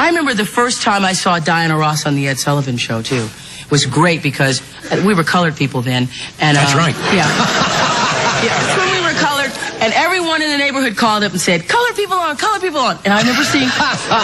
I remember the first time I saw Diana Ross on the Ed Sullivan Show, too. It was great because we were colored people then. And, that's right. Yeah. Yeah, that's when we were colored, and everyone in the neighborhood called up and said, "Colored people on, colored people on." And I remember seeing,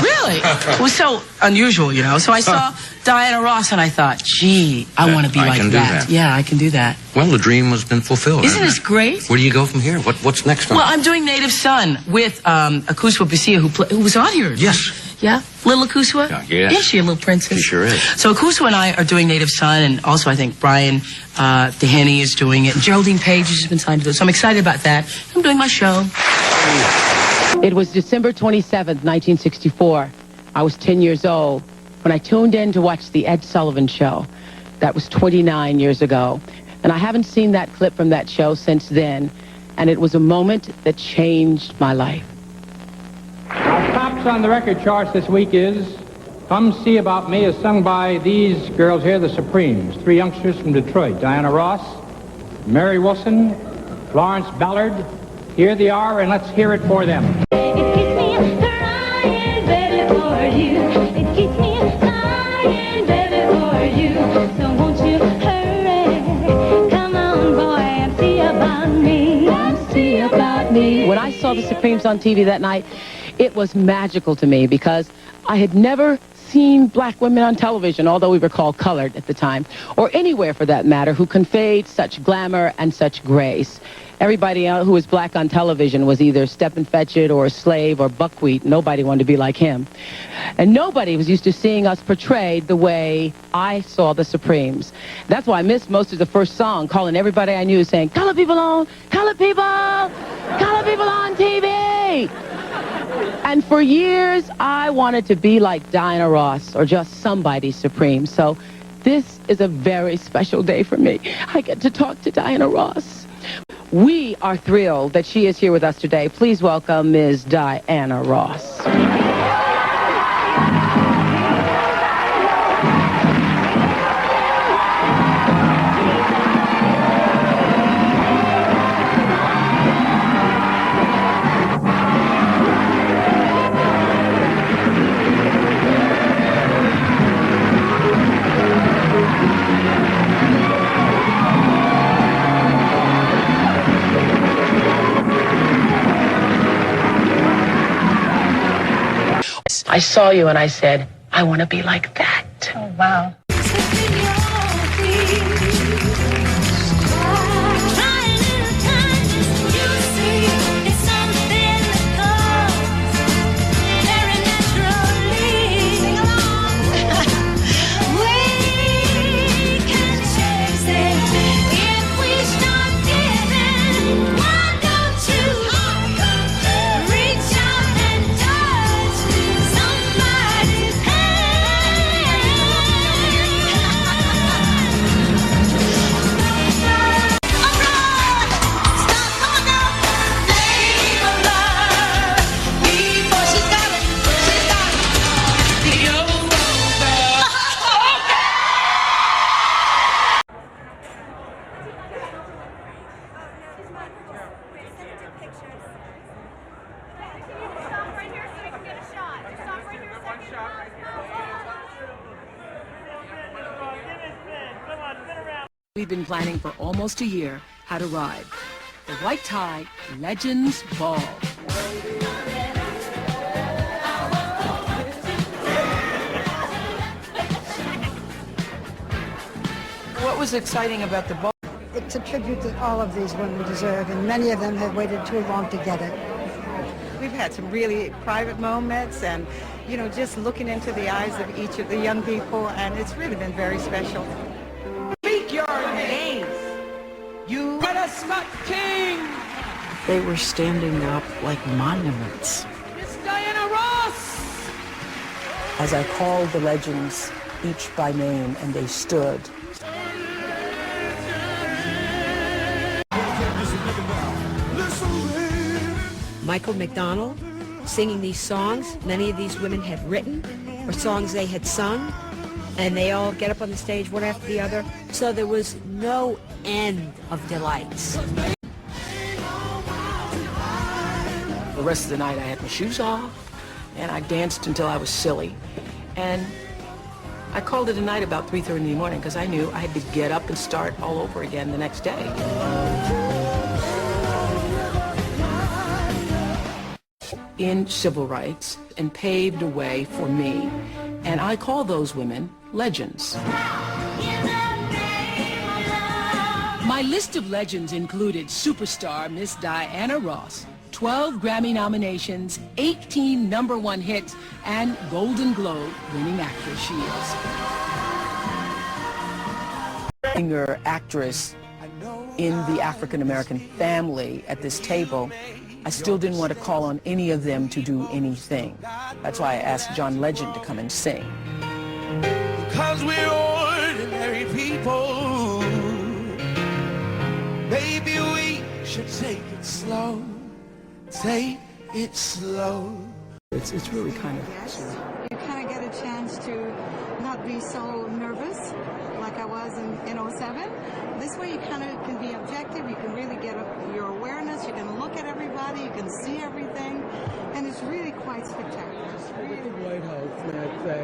really? It was so unusual, you know. So I saw Diana Ross, and I thought, gee, I want to be like that. Yeah, I can do that. Well, the dream has been fulfilled. Isn't this great? Where do you go from here? What's next on? Well, I'm doing Native Son with Akuswa Busia, who was on here. Yes. Yeah? Little Akuswa? Yeah. Is she a little princess? She sure is. So Akuswa and I are doing Native Son, and also I think Brian Dehaney is doing it, and Geraldine Page has been signed to do it. So I'm excited about that. I'm doing my show. It was December 27th, 1964. I was 10 years old when I tuned in to watch the Ed Sullivan Show. That was 29 years ago. And I haven't seen that clip from that show since then. And it was a moment that changed my life. Our tops on the record charts this week is Come See About Me, is sung by these girls here, the Supremes. 3 youngsters from Detroit, Diana Ross, Mary Wilson, Florence Ballard. Here they are, and let's hear it for them. It keeps me crying, baby, for you. It keeps me crying, baby, for you. So won't you hurry? Come on, boy, and see about me. And see about me. When I saw the Supremes on TV that night, it was magical to me because I had never seen black women on television, although we were called colored at the time, or anywhere for that matter, who conveyed such glamour and such grace. Everybody who was black on television was either Stepin Fetchit or a slave or buckwheat. Nobody wanted to be like him. And nobody was used to seeing us portrayed the way I saw the Supremes. That's why I missed most of the first song, calling everybody I knew saying, "Colored people on, colored people on TV." And for years, I wanted to be like Diana Ross or just somebody supreme. So this is a very special day for me. I get to talk to Diana Ross. We are thrilled that she is here with us today. Please welcome Ms. Diana Ross. I saw you and I said, I want to be like that. Oh, wow. We've been planning for almost a year how to ride. The White Tie Legends Ball. What was exciting about the ball? It's a tribute that all of these women deserve, and many of them have waited too long to get it. We've had some really private moments and, you know, just looking into the eyes of each of the young people, and it's really been very special. Speak your name. You are a Scott King. They were standing up like monuments. Miss Diana Ross. As I called the legends each by name, and they stood. Michael McDonald singing these songs. Many of these women had written or songs they had sung, and they all get up on the stage one after the other. So there was no end of delights. The rest of the night I had my shoes off, and I danced until I was silly. And I called it a night about 3:30 in the morning because I knew I had to get up and start all over again the next day. In civil rights and paved a way for me. And I call those women legends. My list of legends included superstar Miss Diana Ross, 12 Grammy nominations, 18 #1 hits, and Golden Globe winning actress she is. Singer, actress in the African-American family at this table, I still didn't want to call on any of them to do anything. That's why I asked John Legend to come and sing. Because we're ordinary people, maybe we should take it slow. Take it slow. It's really kind of... Yes, you kind of get a chance to not be so nervous like I was in 07. This way you kind of can be objective, you can really get your awareness, you can look at everybody, you can see everything, and it's really quite spectacular. It's really The White House, may I say.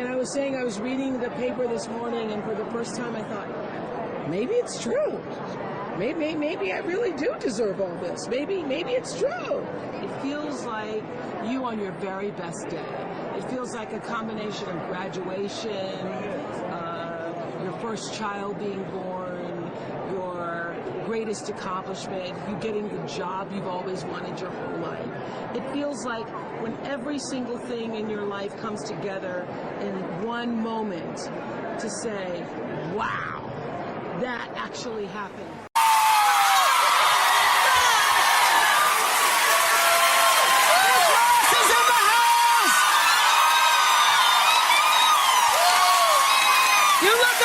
And I was saying, I was reading the paper this morning, and for the first time I thought, maybe it's true. Maybe I really do deserve all this. Maybe it's true. It feels like you on your very best day. It feels like a combination of graduation, your first child being born, your greatest accomplishment, you getting the job you've always wanted your whole life. It feels like when every single thing in your life comes together in one moment to say, wow, that actually happened. You look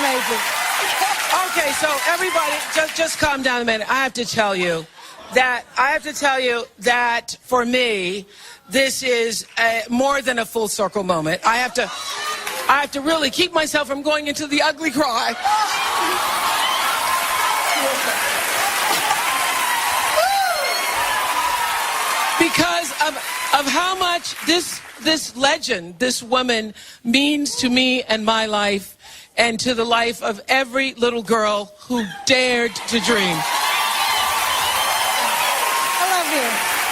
amazing. Okay, so everybody, just calm down a minute. I have to tell you that for me, this is more than a full circle moment. I have to really keep myself from going into the ugly cry. Because of how much this legend, this woman, means to me and my life, and to the life of every little girl who dared to dream. I love you.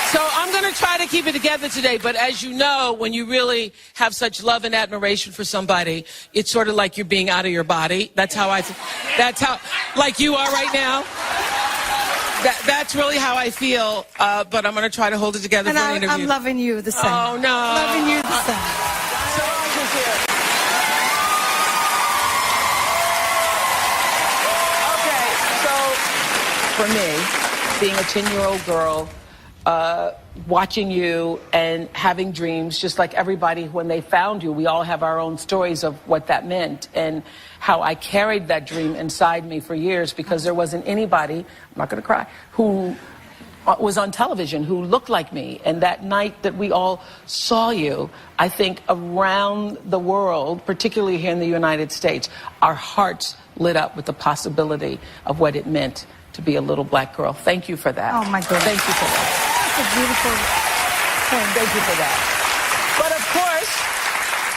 So I'm going to try to keep it together today, but as you know, when you really have such love and admiration for somebody, it's sort of like you're being out of your body. That's how like you are right now. That's really how I feel, but I'm going to try to hold it together for an interview. I'm loving you the same. Oh, no. Loving you the same. Solange is here. For me, being a 10-year-old girl, watching you and having dreams, just like everybody when they found you, we all have our own stories of what that meant and how I carried that dream inside me for years because there wasn't anybody, I'm not going to cry, who was on television who looked like me. And that night that we all saw you, I think around the world, particularly here in the United States, our hearts lit up with the possibility of what it meant to be a little black girl. Thank you for that. Oh, my goodness. Thank you for that. That's a beautiful thing. Thank you for that. But of course,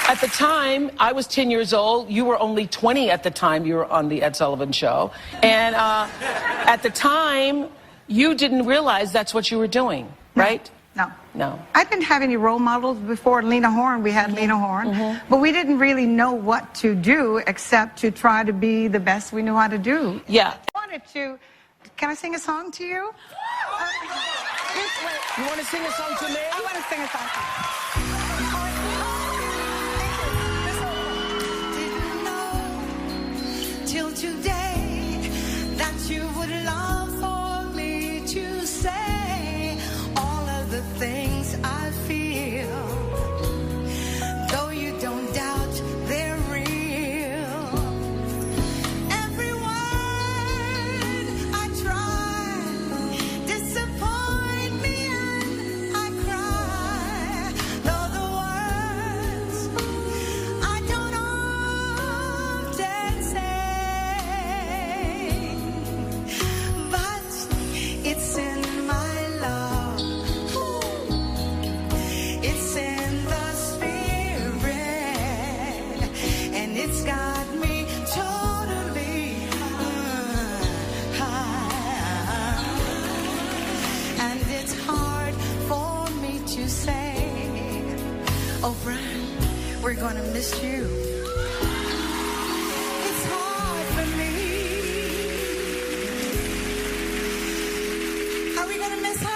at the time, I was 10 years old. You were only 20 at the time you were on the Ed Sullivan Show. And at the time, you didn't realize that's what you were doing, right? No. No. I didn't have any role models before Lena Horne. We had Lena Horne. But we didn't really know what to do except to try to be the best we knew how to do. Yeah. I wanted to... Can I sing a song to you? You want to sing a song to me? I want to sing a song to you. Till today that you would love for me to say all of the things I feel, though you don't doubt they're real. Every word I try disappoint me and I cry, though the you say, Oprah, we're gonna miss you. It's hard for me. Are we gonna miss her?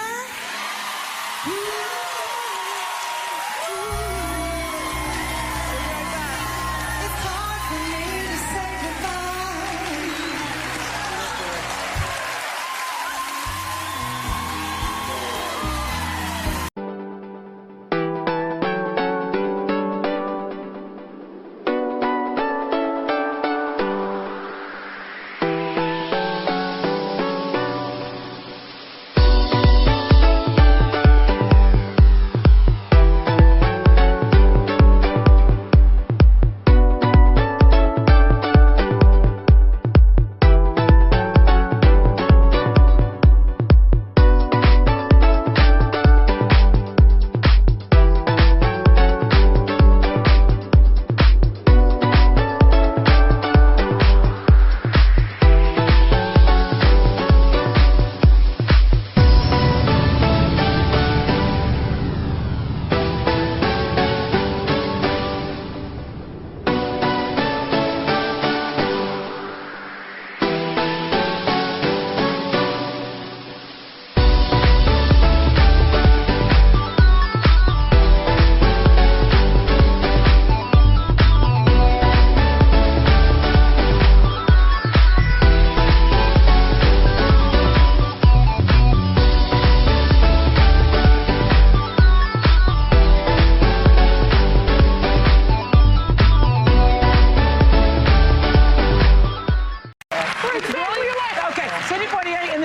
It's hard for me to say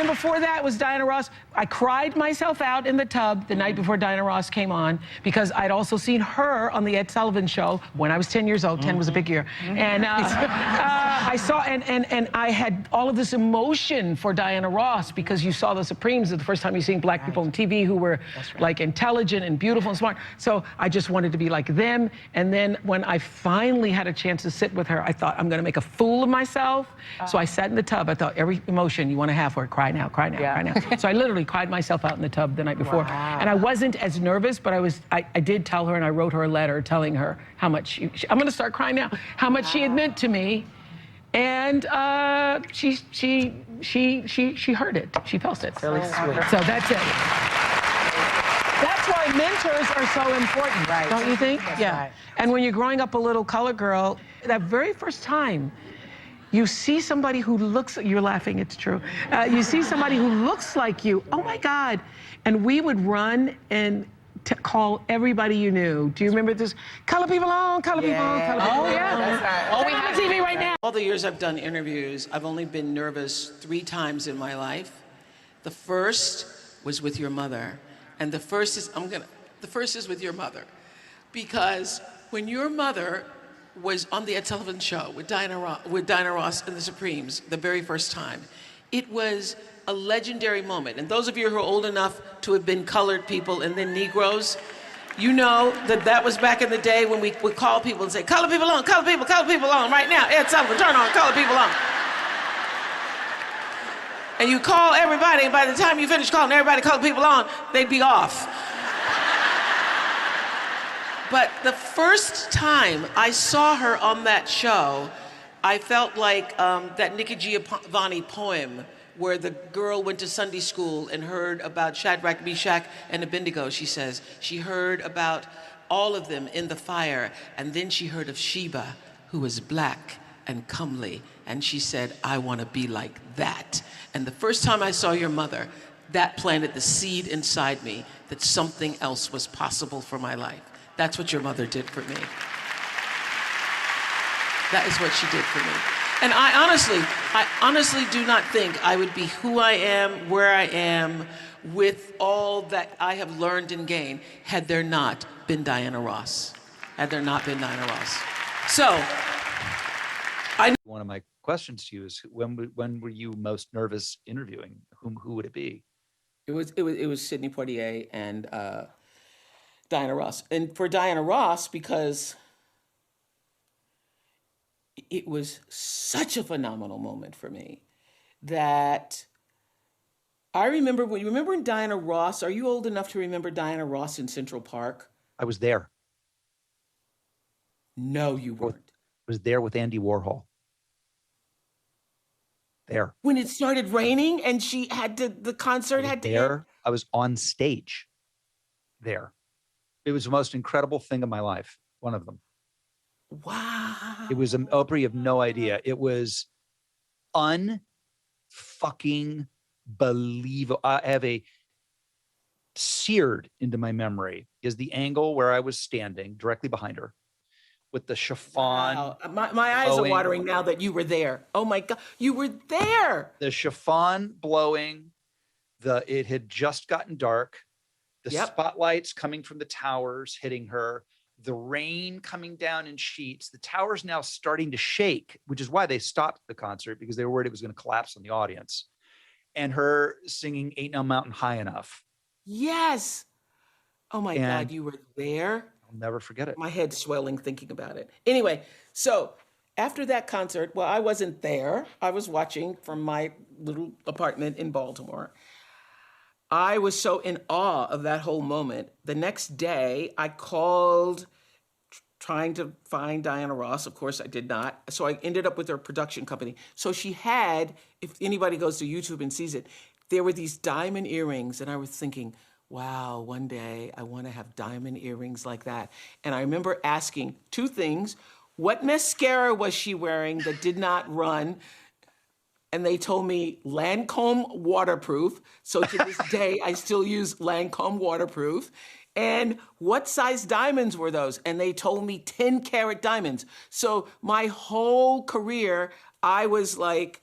Before that was Diana Ross. I cried myself out in the tub the night before Diana Ross came on because I'd also seen her on the Ed Sullivan Show when I was 10 years old. 10 was a big year. And I saw, and I had all of this emotion for Diana Ross because you saw the Supremes the first time you seen black people on TV who were like intelligent and beautiful and smart. So I just wanted to be like them. And then when I finally had a chance to sit with her, I thought, I'm going to make a fool of myself. So I sat in the tub. I thought, every emotion you want to have for her, cry now, cry now, cry now. So I literally cried myself out in the tub the night before. And I wasn't as nervous, but I did tell her, and I wrote her a letter telling her how much I'm going to start crying now, how much she had meant to me. And she heard it. She felt it. Really sweet. So that's it. That's why mentors are so important, Right. don't you think? That's Yeah. right. And when you're growing up a little colored girl, that very first time you see somebody who looks, you're laughing, it's true. You see somebody who looks like you, oh my God. And we would run and call everybody you knew. Do you remember this? Color people on, color people on, color people on. Oh, yeah, that's right. Oh, we have TV right now. All the years I've done interviews, I've only been nervous 3 times in my life. The first was with your mother. And the first is with your mother. Because when your mother was on the Ed Sullivan Show with Diana Ross and the Supremes the very first time, it was a legendary moment. And those of you who are old enough to have been colored people and then Negroes, you know that was back in the day when we would call people and say, color people on, color people on right now. Ed Sullivan, turn on, color people on. And you call everybody, and by the time you finish calling everybody color people on, they'd be off. But the first time I saw her on that show, I felt like that Nikki Giovanni poem where the girl went to Sunday school and heard about Shadrach, Meshach, and Abednego. She says she heard about all of them in the fire, and then she heard of Sheba, who was black and comely, and she said, I want to be like that. And the first time I saw your mother, that planted the seed inside me that something else was possible for my life. That's what your mother did for me. That is what she did for me. And I honestly do not think I would be who I am, where I am, with all that I have learned and gained, had there not been Diana Ross. Had there not been Diana Ross. So, one of my questions to you is, when were you most nervous interviewing? Who would it be? it was Sidney Poitier and Diana Ross. And for Diana Ross, because it was such a phenomenal moment for me that I remember when you remember Diana Ross. Are you old enough to remember Diana Ross in Central Park? I was there. No, you I weren't. was there with Andy Warhol. There. When it started raining and she had to, the concert had to end. There. I was on stage there. It was the most incredible thing of my life. One of them. Wow. It was Oprah, you have no idea. It was unfucking believable. I have a seared into my memory is the angle where I was standing directly behind her with the chiffon. Wow. My eyes are watering now that you were there. Oh my God, you were there. The chiffon blowing, it had just gotten dark, the spotlights coming from the towers hitting her, the rain coming down in sheets, the towers now starting to shake, which is why they stopped the concert, because they were worried it was going to collapse on the audience. And her singing Ain't No Mountain High Enough. Yes. Oh my God, you were there. I'll never forget it. My head's swelling thinking about it. Anyway, so after that concert, well, I wasn't there. I was watching from my little apartment in Baltimore. I was so in awe of that whole moment. The next day, I called trying to find Diana Ross. Of course, I did not. So I ended up with her production company. So she had, if anybody goes to YouTube and sees it, there were these diamond earrings. And I was thinking, wow, one day I want to have diamond earrings like that. And I remember asking two things. What mascara was she wearing that did not run? And they told me Lancome waterproof. So to this day, I still use Lancome waterproof. And what size diamonds were those? And they told me 10 karat diamonds. So my whole career, I was like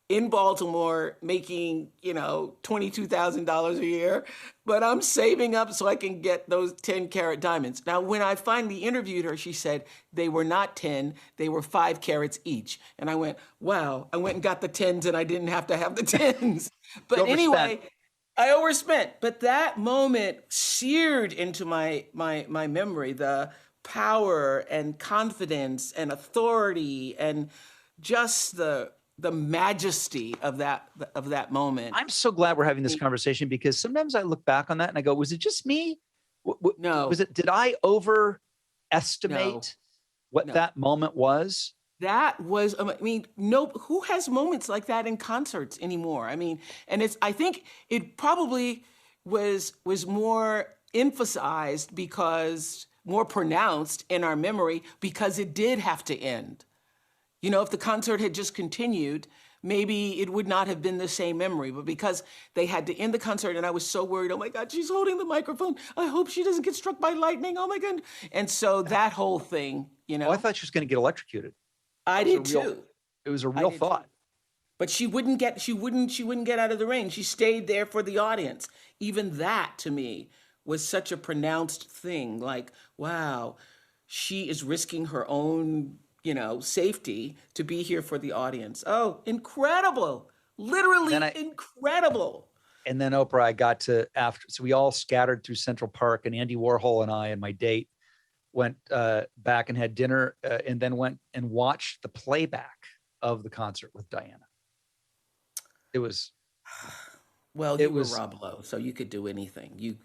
in Baltimore making, $22,000 a year, but I'm saving up so I can get those 10 karat diamonds. Now, when I finally interviewed her, she said they were not 10, they were 5 carats each. And I went, wow, I went and got the 10s and I didn't have to have the 10s. But anyway, I overspent. But that moment seared into my memory, the power and confidence and authority and just the majesty of that moment. I'm so glad we're having this conversation, because sometimes I look back on that and I go, was it just me? No. Did I overestimate what that moment was? That was, who has moments like that in concerts anymore? And I think it probably was more emphasized more pronounced in our memory because it did have to end. If the concert had just continued, maybe it would not have been the same memory. But because they had to end the concert, and I was so worried, oh my God, she's holding the microphone. I hope she doesn't get struck by lightning. Oh my God. And so that whole thing, Oh, I thought she was going to get electrocuted. I did too. It was a real thought. But she wouldn't get out of the rain. She stayed there for the audience. Even that to me was such a pronounced thing. Like, wow, she is risking her own safety to be here for the audience. Oh, incredible. Literally incredible. And then Oprah, I got to so we all scattered through Central Park, and Andy Warhol and I and my date went back and had dinner and then went and watched the playback of the concert with Diana. It was... Well, you were Rob Lowe, so you could do anything.